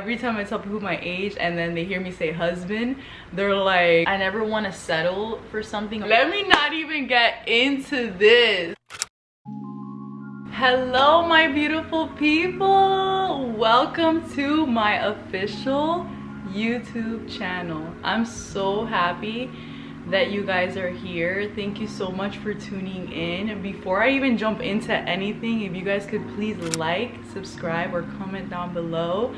every time I tell people my age and then they hear me say husband, they're like, I never want to settle for something. Let me not even get into this. Hello my beautiful people, welcome to my official YouTube channel. I'm so happy that you guys are here. Thank you so much for tuning in. Before I even jump into anything, if you guys could please like, subscribe, or comment down below.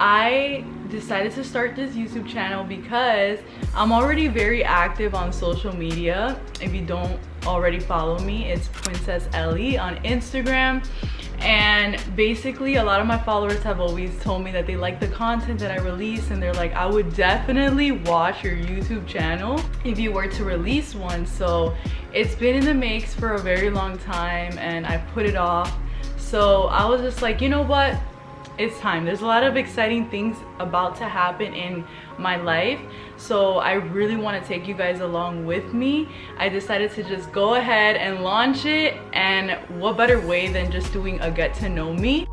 I decided to start this YouTube channel because I'm already very active on social media. If you don't already follow me, it's Princess Ellie on Instagram. And basically a lot of my followers have always told me that they like the content that I release, and they're like, I would definitely watch your YouTube channel if you were to release one. So it's been in the makes for a very long time and I put it off. So I was just like, you know what? It's time. There's a lot of exciting things about to happen in my life, so I really want to take you guys along with me. I decided to just go ahead and launch it, and what better way than just doing a get to know me.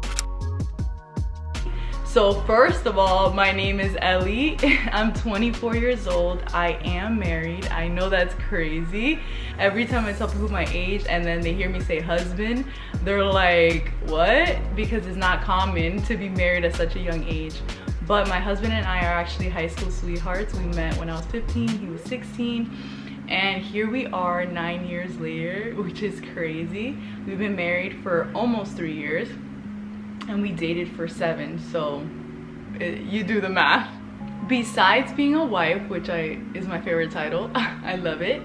So first of all, my name is Ellie. I'm 24 years old. I am married. I know that's crazy. Every time I tell people my age and then they hear me say husband, they're like, what? Because it's not common to be married at such a young age. But my husband and I are actually high school sweethearts. We met when I was 15, he was 16. And here we are 9 years later, which is crazy. We've been married for almost 3 years. And we dated for 7, so you do the math. Besides being a wife, which is my favorite title, I love it,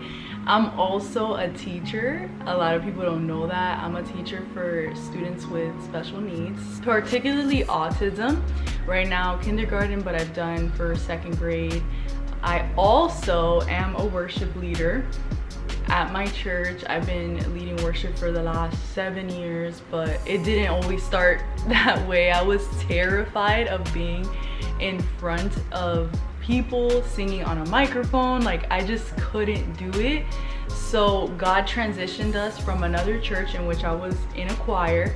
I'm also a teacher. A lot of people don't know that. I'm a teacher for students with special needs, particularly autism. Right now, kindergarten, but I've done for 2nd grade. I also am a worship leader at my church. I've been leading worship for the last 7 years, but it didn't always start that way. I was terrified of being in front of people singing on a microphone. Like, I just couldn't do it. So God transitioned us from another church in which I was in a choir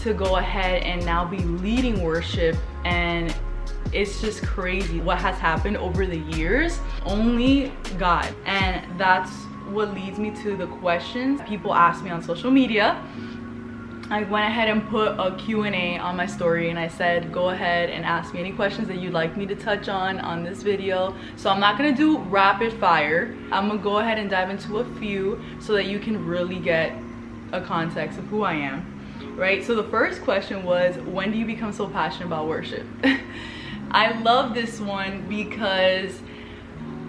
to go ahead and now be leading worship, and it's just crazy what has happened over the years. Only God. And that's what leads me to the questions people ask me on social media. I went ahead and put a Q&A on my story, and I said, go ahead and ask me any questions that you'd like me to touch on this video. So I'm not gonna do rapid fire. I'm gonna go ahead and dive into a few so that you can really get a context of who I am, right? So the first question was, when do you become so passionate about worship? I love this one because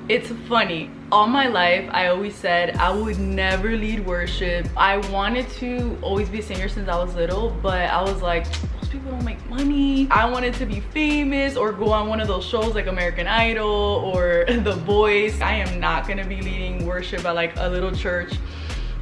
it's funny. All my life, I always said I would never lead worship. I wanted to always be a singer since I was little, but I was like, those people don't make money. I wanted to be famous or go on one of those shows like American Idol or The Voice. I am not gonna be leading worship at like a little church.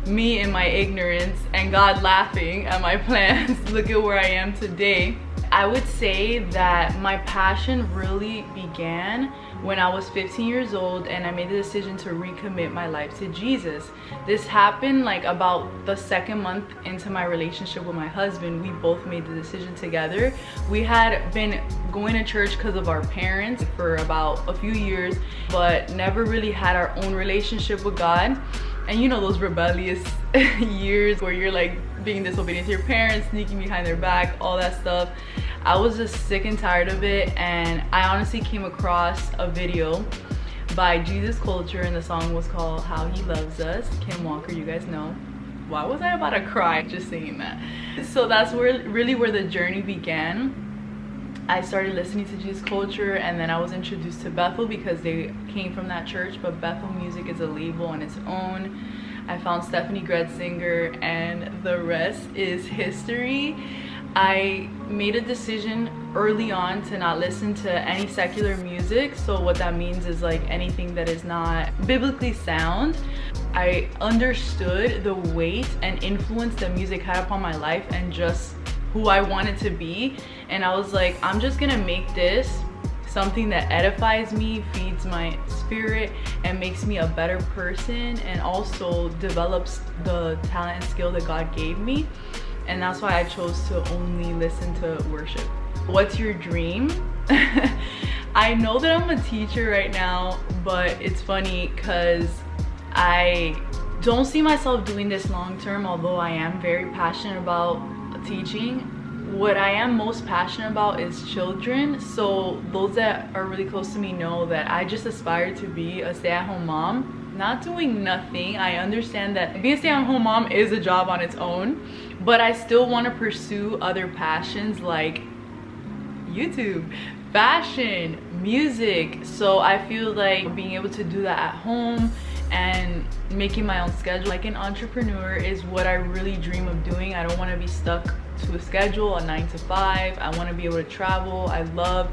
Me in my ignorance and God laughing at my plans. Look at where I am today. I would say that my passion really began when I was 15 years old and I made the decision to recommit my life to Jesus. This happened like about the 2nd month into my relationship with my husband. We both made the decision together. We had been going to church because of our parents for about a few years, but never really had our own relationship with God. And you know those rebellious years where you're like being disobedient to your parents, sneaking behind their back, all that stuff. I was just sick and tired of it, and I honestly came across a video by Jesus Culture, and the song was called How He Loves Us. Kim Walker, you guys know. Why was I about to cry just singing that? So that's really where the journey began. I started listening to Jesus Culture, and then I was introduced to Bethel because they came from that church, but Bethel Music is a label on its own. I found Stephanie Gretzinger, and the rest is history. I made a decision early on to not listen to any secular music. So what that means is like anything that is not biblically sound. I understood the weight and influence that music had upon my life and just who I wanted to be, and I was like, I'm just gonna make this something that edifies me, feeds my spirit, and makes me a better person, and also develops the talent and skill that God gave me. And that's why I chose to only listen to worship. What's your dream? I know that I'm a teacher right now, but it's funny because I don't see myself doing this long term, although I am very passionate about teaching. What I am most passionate about is children. So those that are really close to me know that I just aspire to be a stay-at-home mom, not doing nothing. I understand that being a stay-at-home mom is a job on its own, but I still want to pursue other passions like YouTube, fashion, music. So I feel like being able to do that at home and making my own schedule like an entrepreneur is what I really dream of doing. I don't want to be stuck to a schedule, a 9 to 5. I want to be able to travel. I love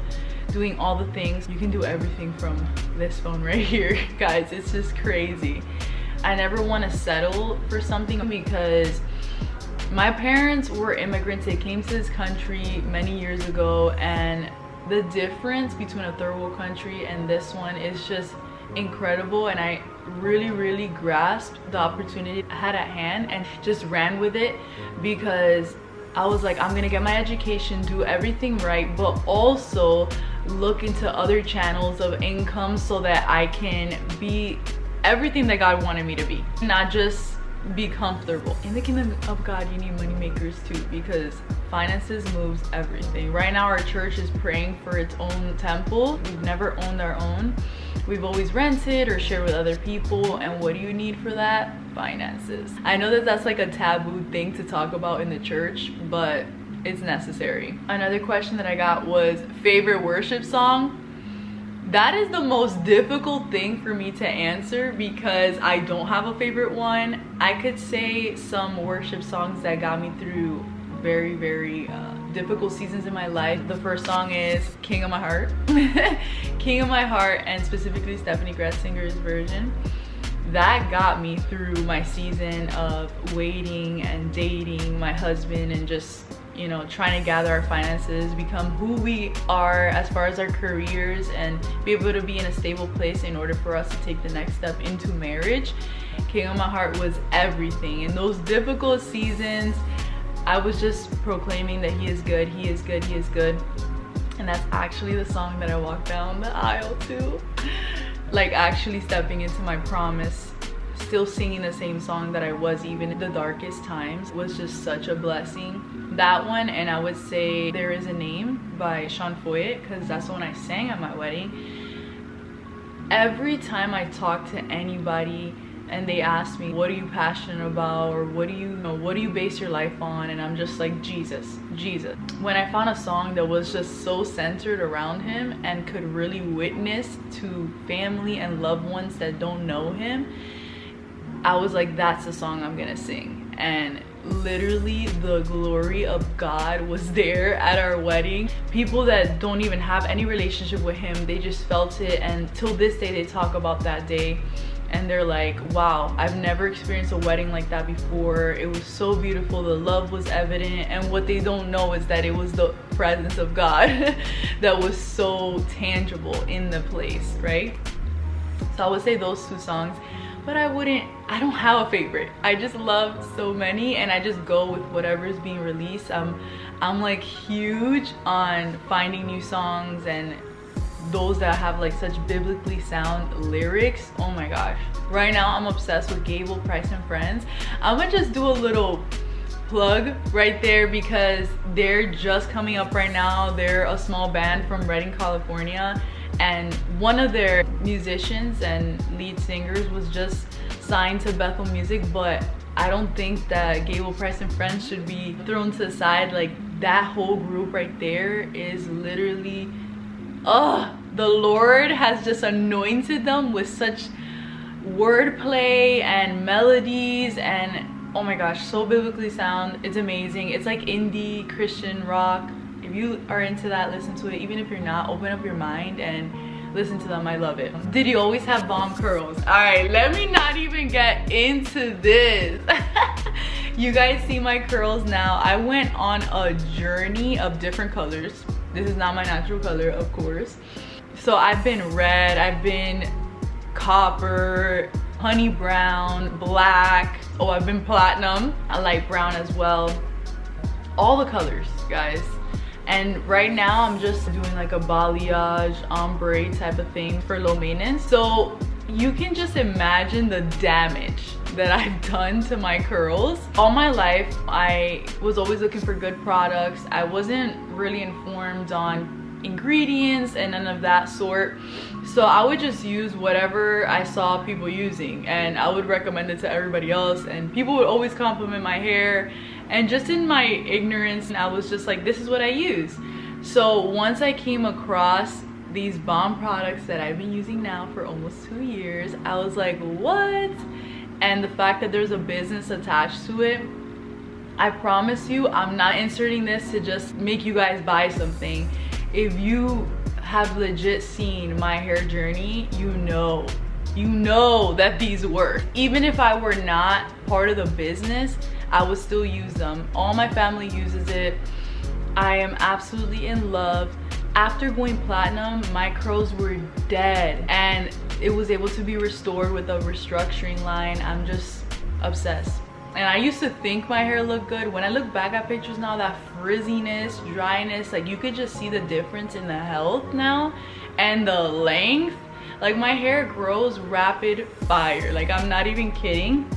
doing all the things. You can do everything from this phone right here, guys. It's just crazy. I never want to settle for something because my parents were immigrants. They came to this country many years ago, and the difference between a third world country and this one is just incredible. And I really grasped the opportunity I had at hand and just ran with it, because I was like, I'm gonna get my education, do everything right, but also look into other channels of income so that I can be everything that God wanted me to be, not just be comfortable. In the kingdom of God, you need money makers too, because finances moves everything. Right now our church is praying for its own temple. We've never owned our own. We've always rented or shared with other people. And what do you need for that? Finances. I know that that's like a taboo thing to talk about in the church, but it's necessary. Another question that I got was favorite worship song. That is the most difficult thing for me to answer because I don't have a favorite one. I could say some worship songs that got me through very difficult seasons in my life. The first song is King of My Heart. King of My Heart, and specifically Stephanie Gretzinger's version. That got me through my season of waiting and dating my husband and just, you know, trying to gather our finances, become who we are as far as our careers, and be able to be in a stable place in order for us to take the next step into marriage. King of My Heart was everything. In those difficult seasons, I was just proclaiming that he is good, he is good, he is good. And that's actually the song that I walked down the aisle to. Like actually stepping into my promise, still singing the same song that I was even in the darkest times, was just such a blessing. That one, and I would say There Is a Name by Sean Foyet, because that's the one I sang at my wedding. Every time I talk to anybody and they ask me, what are you passionate about, or what do you base your life on, and I'm just like, Jesus. When I found a song that was just so centered around him and could really witness to family and loved ones that don't know him, I was like, that's the song I'm gonna sing. And literally the glory of God was there at our wedding. People that don't even have any relationship with him, they just felt it, and till this day they talk about that day and they're like, wow, I've never experienced a wedding like that before. It was so beautiful, the love was evident, and what they don't know is that it was the presence of God that was so tangible in the place, right? So I would say those two songs. But I don't have a favorite. I just love so many, and I just go with whatever is being released. I'm like huge on finding new songs and those that have like such biblically sound lyrics. Oh my gosh. Right now I'm obsessed with Gable Price and Friends. I'm gonna just do a little plug right there because they're just coming up right now. They're a small band from Redding, California. And one of their musicians and lead singers was just signed to Bethel Music, but I don't think that Gable Price and Friends should be thrown to the side. Like, that whole group right there is literally, the Lord has just anointed them with such wordplay and melodies, and oh my gosh, so biblically sound. It's amazing. It's like indie Christian rock. If you are into that, listen to it. Even if you're not, open up your mind and listen to them. I love it. Did you always have bomb curls? All right, let me not even get into this. You guys see my curls now. I went on a journey of different colors. This is not my natural color, of course. So I've been red, I've been copper, honey brown, black. Oh, I've been platinum, a light brown as well. All the colors, guys. And right now I'm just doing like a balayage ombre type of thing for low maintenance. So you can just imagine the damage that I've done to my curls. All my life I was always looking for good products. I wasn't really informed on ingredients and none of that sort, so I would just use whatever I saw people using, and I would recommend it to everybody else, and people would always compliment my hair. And just in my ignorance, I was just like, this is what I use. So once I came across these bomb products that I've been using now for almost 2 years, I was like, what? And the fact that there's a business attached to it, I promise you, I'm not inserting this to just make you guys buy something. If you have legit seen my hair journey, you know that these work. Even if I were not part of the business, I would still use them. All my family uses it. I am absolutely in love. After going platinum, my curls were dead, and it was able to be restored with a restructuring line. I'm just obsessed. And I used to think my hair looked good. When I look back at pictures now, that frizziness, dryness, like you could just see the difference in the health now and the length. Like my hair grows rapid fire. Like I'm not even kidding.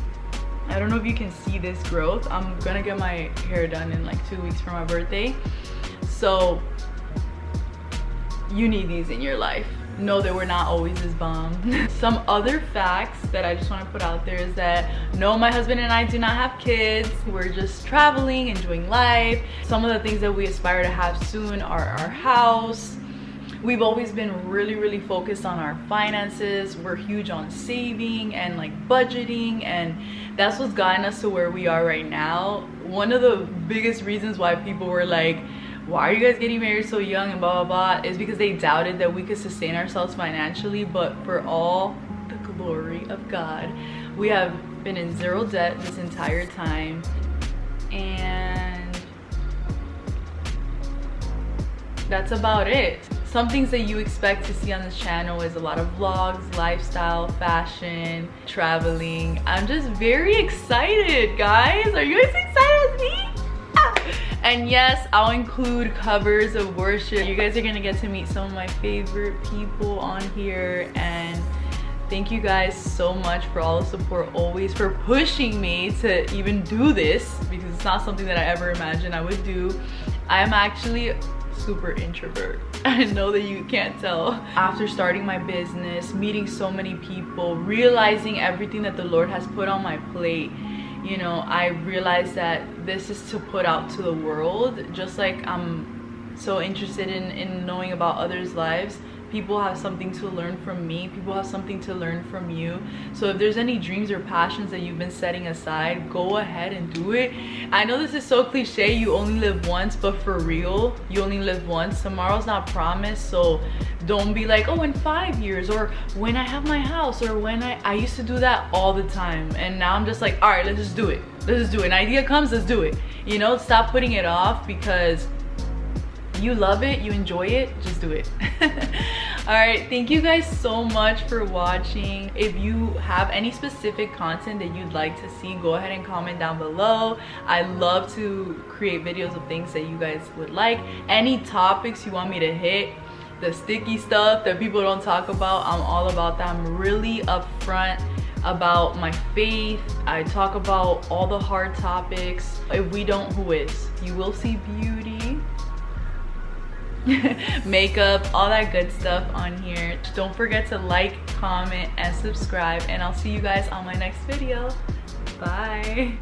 I don't know if you can see this growth. I'm gonna get my hair done in like 2 weeks for my birthday. So you need these in your life. No, they were not always this bomb. Some other facts that I just want to put out there is that no, my husband and I do not have kids. We're just traveling, enjoying life. Some of the things that we aspire to have soon are our house. We've always been really focused on our finances. We're huge on saving and like budgeting, and that's what's gotten us to where we are right now. One of the biggest reasons why people were like, why are you guys getting married so young and blah blah blah, is because they doubted that we could sustain ourselves financially. But for all the glory of God, we have been in zero debt this entire time. And that's about it. Some things that you expect to see on this channel is a lot of vlogs, lifestyle, fashion, traveling. I'm just very excited, guys. Are you guys excited as me? And yes, I'll include covers of worship. You guys are gonna get to meet some of my favorite people on here, and thank you guys so much for all the support always, for pushing me to even do this, because it's not something that I ever imagined I would do. I am actually super introvert. I know that you can't tell. After starting my business, meeting so many people, realizing everything that the Lord has put on my plate, you know, I realized that this is to put out to the world. Just like I'm so interested in knowing about others' lives, people have something to learn from me. People have something to learn from you. So if there's any dreams or passions that you've been setting aside, go ahead and do it. I know this is so cliche, you only live once, but for real, you only live once. Tomorrow's not promised, so don't be like, oh, in 5 years, or when I have my house, or when I used to do that all the time. And now I'm just like, all right, let's just do it. Let's just do it. An idea comes, let's do it. You know, stop putting it off, because you love it, you enjoy it, just do it. All right, thank you guys so much for watching. If you have any specific content that you'd like to see, go ahead and comment down below. I love to create videos of things that you guys would like. Any topics you want me to hit, the sticky stuff that people don't talk about, I'm all about that. I'm really upfront about my faith. I talk about all the hard topics. If we don't, who is? You will see beauty, makeup, all that good stuff on here. Don't forget to like, comment, and subscribe, and I'll see you guys on my next video. Bye.